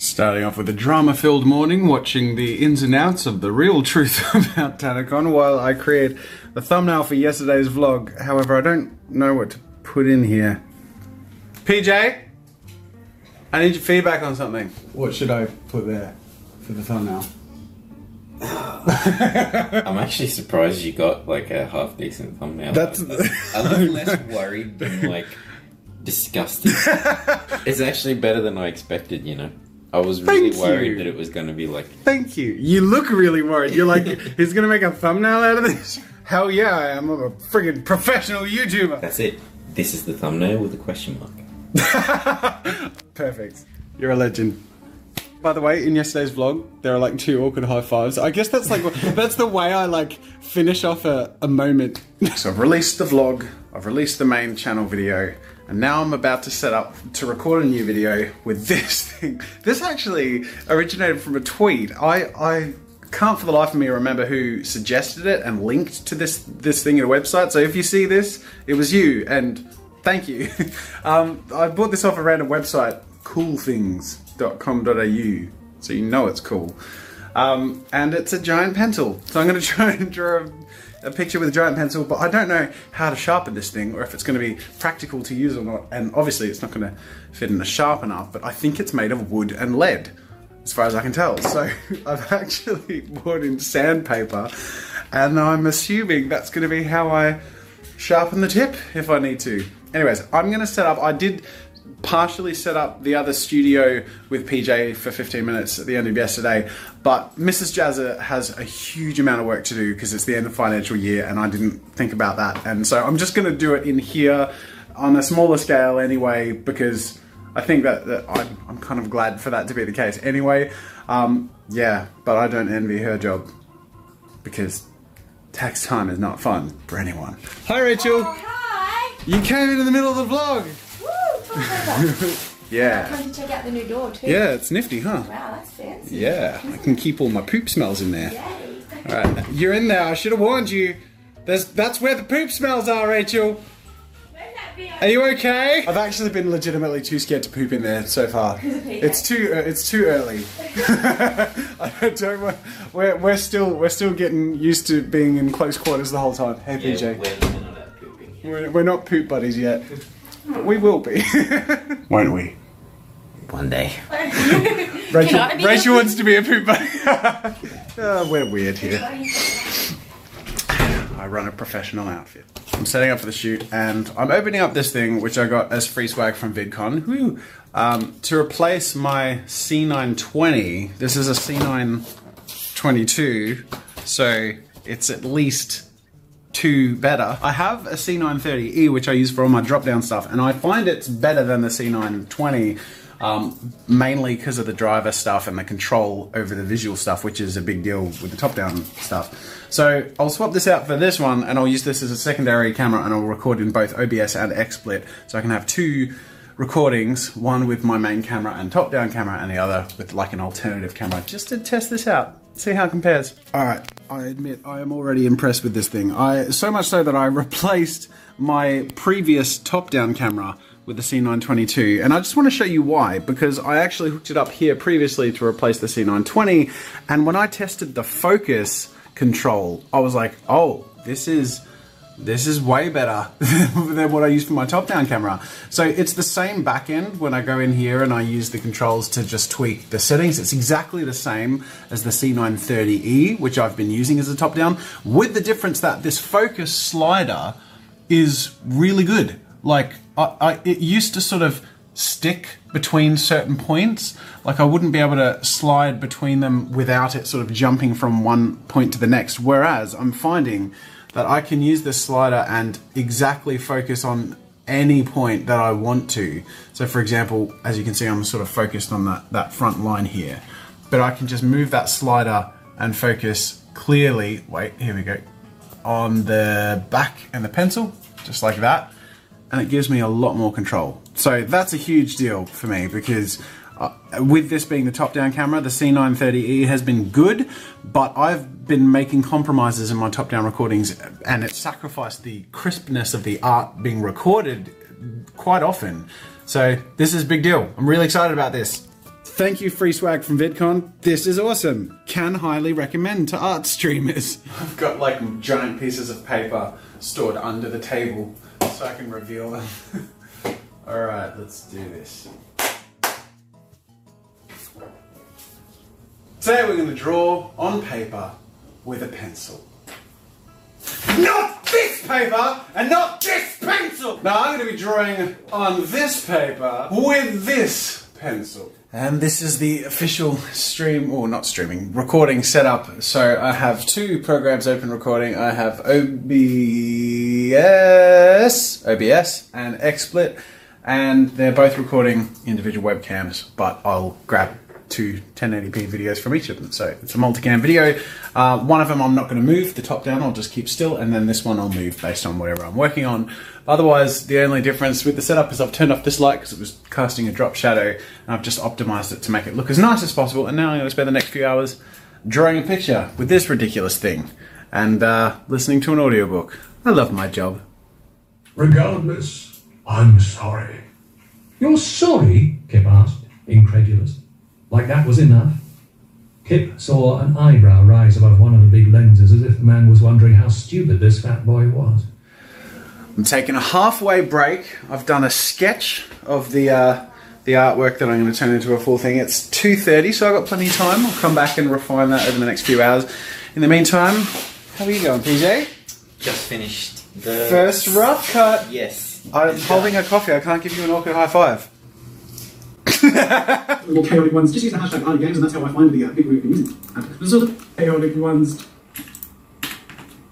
Starting off with a drama-filled morning, watching the ins and outs of the real truth about TanaCon while I create the thumbnail for yesterday's vlog. However, I don't know what to put in here. PJ, I need your feedback on something. What should I put there for the thumbnail? I'm actually surprised you got like a half decent thumbnail. That's a little less worried than like disgusting. It's actually better than I expected, you know. I was really worried that it was going to be like... Thank you. You look really worried. You're like, he's going to make a thumbnail out of this? Hell yeah, I am. I'm a friggin' professional YouTuber. That's it. This is the thumbnail with a question mark. Perfect. You're a legend. By the way, in yesterday's vlog, there are like 2 awkward high fives. I guess that's like, that's the way I like finish off a moment. So I've released the vlog, I've released the main channel video, and now I'm about to set up to record a new video with this thing. This actually originated from a tweet. I can't for the life of me remember who suggested it and linked to this thing at a website. So if you see this, it was you, and thank you. I bought this off a random website, coolthings.com.au, so you know it's cool. And it's a giant pencil. So I'm going to try and draw a picture with a giant pencil, but I don't know how to sharpen this thing or if it's going to be practical to use or not. And obviously it's not going to fit in a sharpener, but I think it's made of wood and lead, as far as I can tell. So I've actually bought in sandpaper, and I'm assuming that's going to be how I sharpen the tip if I need to. Anyways, I'm going to set up, I did partially set up the other studio with PJ for 15 minutes at the end of yesterday, but Mrs. Jazza has a huge amount of work to do because it's the end of financial year and I didn't think about that, and so I'm just going to do it in here on a smaller scale anyway, because I think that I'm kind of glad for that to be the case anyway. Yeah, but I don't envy her job because tax time is not fun for anyone. Hi Rachel! Oh, hi! You came in the middle of the vlog! Yeah. I'm going to check out the new door too. Yeah, it's nifty, huh? Wow, that's fancy. Yeah, I can keep all my poop smells in there. Yay. Alright, you're in there. I should have warned you. That's where the poop smells are, Rachel. Where's that bee? Are you okay? I've actually been legitimately too scared to poop in there so far. It's too early. I don't want, we're still getting used to being in close quarters the whole time. Hey PJ. We're not out pooping yet. We're not poop buddies yet. But we will be. Won't we? One day. Rachel wants to be a poop buddy. We're weird here. I run a professional outfit. I'm setting up for the shoot and I'm opening up this thing which I got as free swag from VidCon. Woo! To replace my C920. This is a C922, so it's at least 2 better. I have a C930E which I use for all my drop down stuff, and I find it's better than the C920 mainly because of the driver stuff and the control over the visual stuff, which is a big deal with the top down stuff. So I'll swap this out for this one and I'll use this as a secondary camera and I'll record in both OBS and XSplit, so I can have 2 recordings, one with my main camera and top down camera and the other with like an alternative camera, just to test this out. See how it compares. Alright, I admit I am already impressed with this thing. So much so that I replaced my previous top-down camera with the C922, and I just want to show you why, because I actually hooked it up here previously to replace the C920, and when I tested the focus control, I was like, oh, this is way better than what I use for my top-down camera. So it's the same back end when I go in here and I use the controls to just tweak the settings. It's exactly the same as the C930E, which I've been using as a top-down, with the difference that this focus slider is really good. Like, it used to sort of stick between certain points. Like, I wouldn't be able to slide between them without it sort of jumping from one point to the next, whereas I'm finding that I can use this slider and exactly focus on any point that I want to. So for example, as you can see, I'm sort of focused on that front line here, but I can just move that slider and focus clearly, wait, here we go, on the back and the pencil, just like that, and it gives me a lot more control. So that's a huge deal for me because with this being the top-down camera, the C930E has been good, but I've been making compromises in my top-down recordings and it sacrificed the crispness of the art being recorded quite often. So this is a big deal. I'm really excited about this. Thank you, free swag from VidCon. This is awesome. Can highly recommend to art streamers. I've got like giant pieces of paper stored under the table so I can reveal them. Alright, let's do this. Today we're going to draw on paper with a pencil. Not this paper and not this pencil! Now I'm going to be drawing on this paper with this pencil. And this is the official stream, or not streaming, recording setup. So I have two programs open recording. I have OBS and XSplit, and they're both recording individual webcams, but I'll grab two 1080p videos from each of them. So it's a multicam video. One of them I'm not going to move, the top down, I'll just keep still, and then this one I'll move based on whatever I'm working on. Otherwise, the only difference with the setup is I've turned off this light because it was casting a drop shadow, and I've just optimized it to make it look as nice as possible, and now I'm going to spend the next few hours drawing a picture with this ridiculous thing and listening to an audiobook. I love my job. Regardless, I'm sorry. You're sorry? Kip asked, incredulous. Like that was enough? Kip saw an eyebrow rise above one of the big lenses as if the man was wondering how stupid this fat boy was. I'm taking a halfway break. I've done a sketch of the artwork that I'm going to turn into a full thing. It's 2:30, so I've got plenty of time. I'll come back and refine that over the next few hours. In the meantime, how are you going, PJ? Just finished the First rough cut. Yes. I'm holding a coffee. I can't give you an awkward high five. The more chaotic ones, just use the hashtag #ArtGames, and that's how I find the people who've been using it. The sort of chaotic ones.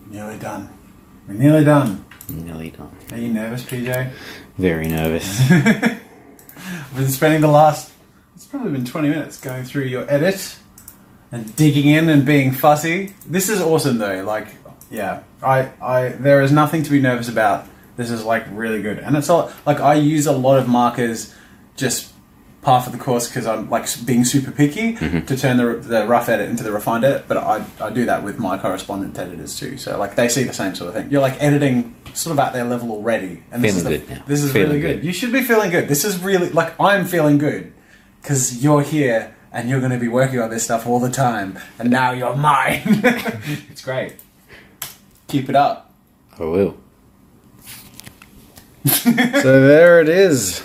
Nearly done. We're nearly done. Nearly done. Are you nervous, PJ? Very nervous. I've been spending the last, it's probably been 20 minutes going through your edit and digging in and being fussy. This is awesome though, like, yeah, there is nothing to be nervous about. This is like really good. And it's all, like I use a lot of markers just par for the course because I'm like being super picky to turn the rough edit into the refined edit, but I do that with my correspondent editors too. So like they see the same sort of thing. You're like editing sort of at their level already, and feeling good now. This is Feeling really good. good. You should be feeling good. This is really like I'm feeling good because you're here and you're going to be working on this stuff all the time, and now you're mine. It's great. Keep it up. I will. So there it is.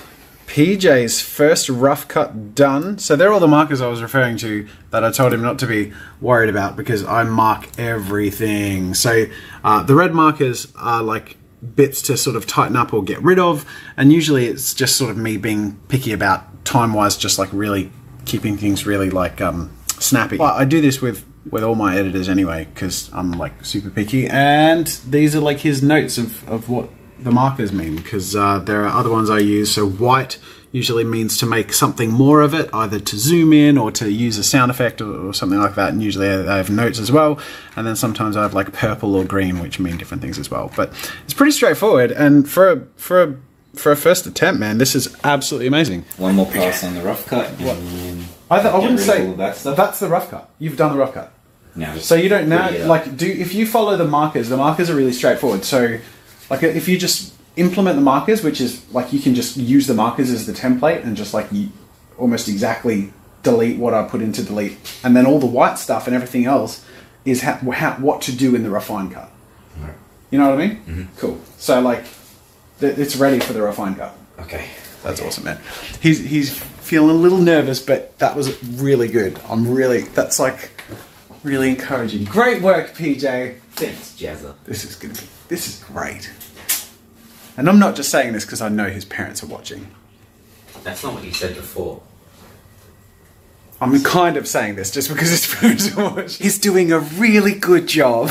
PJ's first rough cut done. So they're all the markers I was referring to that I told him not to be worried about because I mark everything. So the red markers are like bits to sort of tighten up or get rid of, and usually it's just sort of me being picky about time-wise, just like really keeping things really like snappy. Well, I do this with all my editors anyway because I'm like super picky, and these are like his notes of what the markers mean, because there are other ones I use. So white usually means to make something more of it, either to zoom in or to use a sound effect or something like that, and usually I have notes as well, and then sometimes I have like purple or green, which mean different things as well. But it's pretty straightforward, and for a first attempt, man, this is absolutely amazing. One more pass on the rough cut. I wouldn't say that stuff. that's the rough cut. You've done the rough cut. No. So you don't now like if you follow the markers are really straightforward. So like if you just implement the markers, which is like you can just use the markers as the template and just like almost exactly delete what I put into delete, and then all the white stuff and everything else is what to do in the refine cut. Right. You know what I mean? Mm-hmm. Cool. So like it's ready for the refine cut. Okay. That's awesome, man. He's feeling a little nervous, but that was really good. That's like really encouraging. Great work, PJ. Thanks, Jazza. This is great. And I'm not just saying this because I know his parents are watching. That's not what you said before. I'm kind of saying this just because his parents are watching. He's doing a really good job.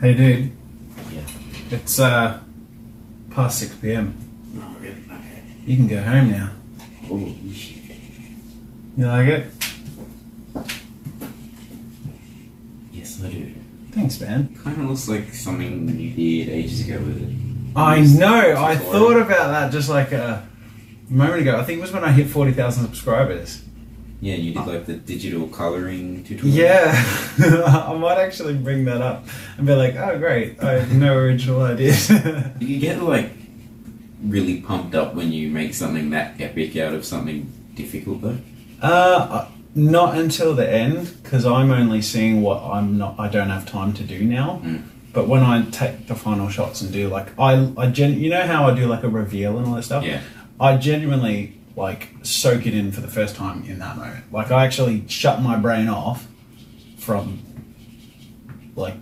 Hey dude, Yeah. it's past 6 p.m. Oh, really? Okay. You can go home now. Oh, shit. You like it? Yes, I do. Thanks, man. Kind of looks like something you did ages ago with it. I know. I thought about that just like a moment ago. I think it was when I hit 40,000 subscribers. Yeah, you did like the digital coloring tutorial. Yeah, I might actually bring that up and be like, oh great, I have no original ideas. Do you get like really pumped up when you make something that epic out of something difficult though? Not until the end, because I'm only seeing what I don't have time to do now. But when I take the final shots and do like, you know how I do like a reveal and all that stuff? Yeah. I genuinely like soak it in for the first time in that moment. Like I actually shut my brain off from like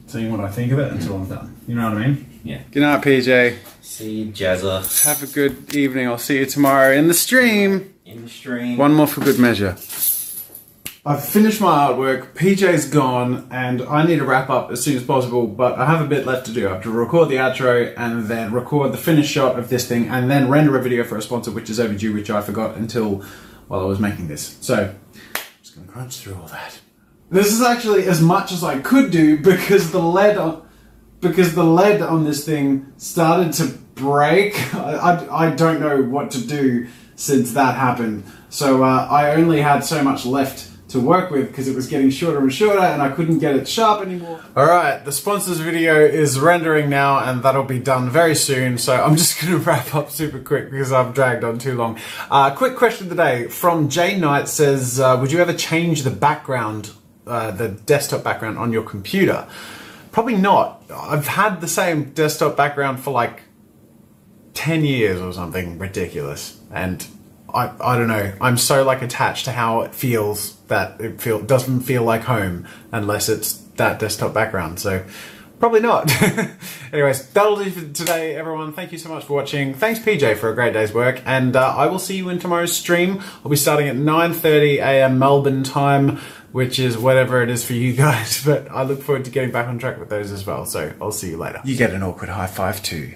seeing what I think of it until I'm done. You know what I mean? Yeah. Good night, PJ. See you, Jazza. Have a good evening. I'll see you tomorrow in the stream. In the stream. One more for good measure. I've finished my artwork, PJ's gone, and I need to wrap up as soon as possible, but I have a bit left to do. I have to record the outro and then record the finished shot of this thing and then render a video for a sponsor, which is overdue, which I forgot until while I was making this. So, I'm just going to crunch through all that. This is actually as much as I could do because the lead on this thing started to break. I don't know what to do since that happened. So I only had so much left to work with because it was getting shorter and shorter and I couldn't get it sharp anymore. Alright, the sponsors video is rendering now and that'll be done very soon, so I'm just going to wrap up super quick because I've dragged on too long. Quick question today from Jay Knight says, would you ever change the background, the desktop background on your computer? Probably not. I've had the same desktop background for like 10 years or something ridiculous, and I don't know, I'm so like attached to how it feels that it doesn't feel like home unless it's that desktop background, so probably not. Anyways, that'll do for today, everyone. Thank you so much for watching. Thanks PJ for a great day's work, and I will see you in tomorrow's stream. I'll be starting at 9:30 AM Melbourne time, which is whatever it is for you guys, but I look forward to getting back on track with those as well, so I'll see you later. You get an awkward high five too.